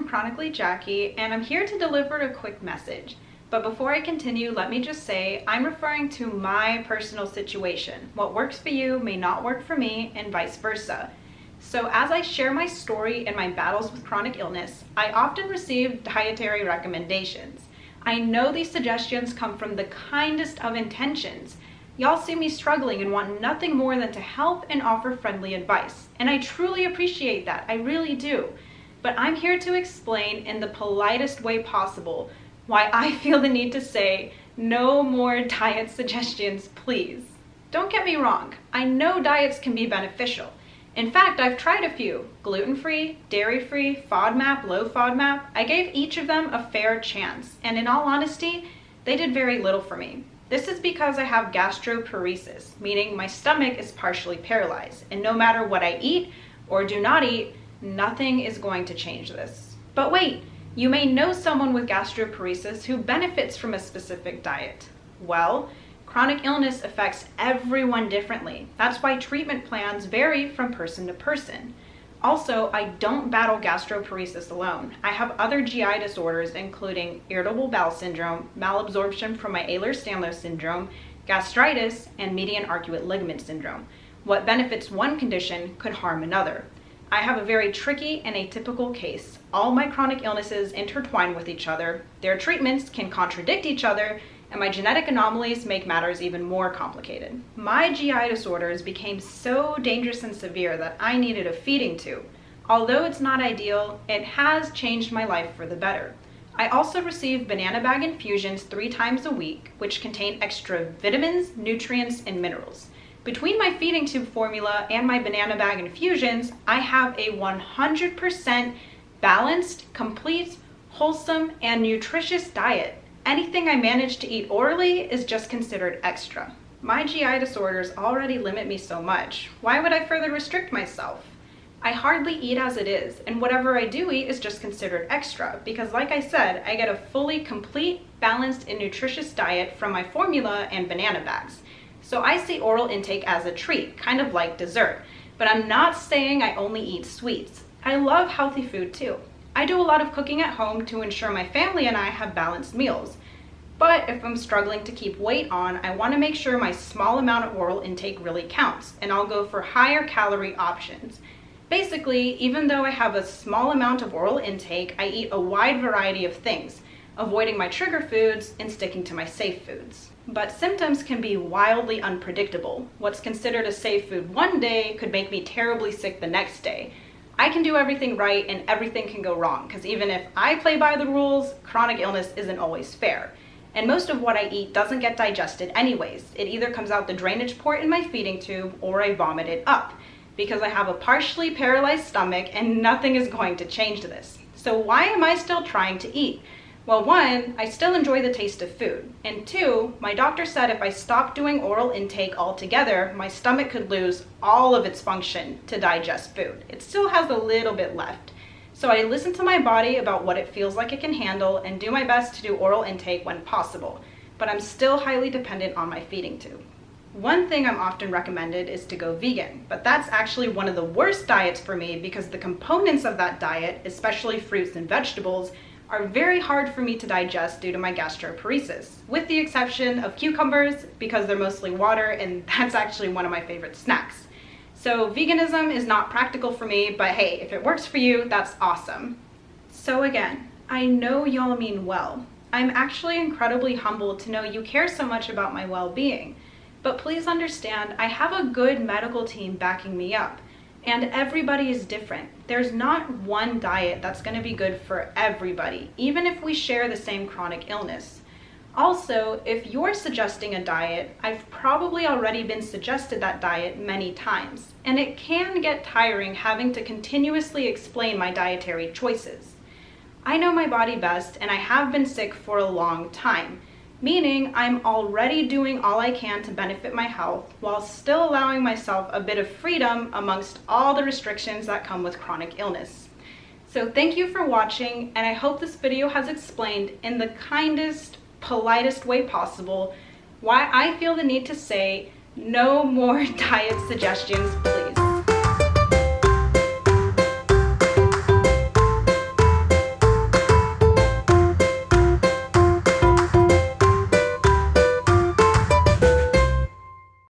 Chronically Jackie, and I'm here to deliver a quick message. But before I continue, let me just say I'm referring to my personal situation. What works for you may not work for me, and vice versa. So as I share my story and my battles with chronic illness, I often receive dietary recommendations. I know these suggestions come from the kindest of intentions. Y'all see me struggling and want nothing more than to help and offer friendly advice. And I truly appreciate that, I really do. But I'm here to explain in the politest way possible why I feel the need to say no more diet suggestions, please. Don't get me wrong, I know diets can be beneficial. In fact, I've tried a few: gluten-free, dairy-free, FODMAP, low FODMAP. I gave each of them a fair chance, and in all honesty, they did very little for me. This is because I have gastroparesis, meaning my stomach is partially paralyzed, and no matter what I eat or do not eat, nothing is going to change this. But wait, you may know someone with gastroparesis who benefits from a specific diet. Well, chronic illness affects everyone differently. That's why treatment plans vary from person to person. Also, I don't battle gastroparesis alone. I have other GI disorders, including irritable bowel syndrome, malabsorption from my Ehlers-Danlos syndrome, gastritis, and median arcuate ligament syndrome. What benefits one condition could harm another. I have a very tricky and atypical case. All my chronic illnesses intertwine with each other, their treatments can contradict each other, and my genetic anomalies make matters even more complicated. My GI disorders became so dangerous and severe that I needed a feeding tube. Although it's not ideal, it has changed my life for the better. I also receive banana bag infusions 3 times a week, which contain extra vitamins, nutrients, and minerals. Between my feeding tube formula and my banana bag infusions, I have a 100% balanced, complete, wholesome, and nutritious diet. Anything I manage to eat orally is just considered extra. My GI disorders already limit me so much. Why would I further restrict myself? I hardly eat as it is, and whatever I do eat is just considered extra because, like I said, I get a fully complete, balanced, and nutritious diet from my formula and banana bags. So I see oral intake as a treat, kind of like dessert. But I'm not saying I only eat sweets. I love healthy food too. I do a lot of cooking at home to ensure my family and I have balanced meals. But if I'm struggling to keep weight on, I want to make sure my small amount of oral intake really counts, and I'll go for higher calorie options. Basically, even though I have a small amount of oral intake, I eat a wide variety of things, avoiding my trigger foods and sticking to my safe foods. But symptoms can be wildly unpredictable. What's considered a safe food one day could make me terribly sick the next day. I can do everything right and everything can go wrong, because even if I play by the rules, chronic illness isn't always fair. And most of what I eat doesn't get digested anyways. It either comes out the drainage port in my feeding tube or I vomit it up, because I have a partially paralyzed stomach and nothing is going to change this. So why am I still trying to eat? Well, 1, I still enjoy the taste of food, and 2, my doctor said if I stopped doing oral intake altogether, my stomach could lose all of its function to digest food. It still has a little bit left. So I listen to my body about what it feels like it can handle and do my best to do oral intake when possible, but I'm still highly dependent on my feeding tube. One thing I'm often recommended is to go vegan, but that's actually one of the worst diets for me because the components of that diet, especially fruits and vegetables, are very hard for me to digest due to my gastroparesis, with the exception of cucumbers because they're mostly water, and that's actually one of my favorite snacks. So veganism is not practical for me, but hey, if it works for you, that's awesome. So again, I know y'all mean well. I'm actually incredibly humbled to know you care so much about my well-being, but please understand I have a good medical team backing me up. And everybody is different. There's not one diet that's going to be good for everybody, even if we share the same chronic illness. Also, if you're suggesting a diet, I've probably already been suggested that diet many times, and it can get tiring having to continuously explain my dietary choices. I know my body best, and I have been sick for a long time, meaning I'm already doing all I can to benefit my health while still allowing myself a bit of freedom amongst all the restrictions that come with chronic illness. So thank you for watching, and I hope this video has explained in the kindest, politest way possible why I feel the need to say no more diet suggestions, please.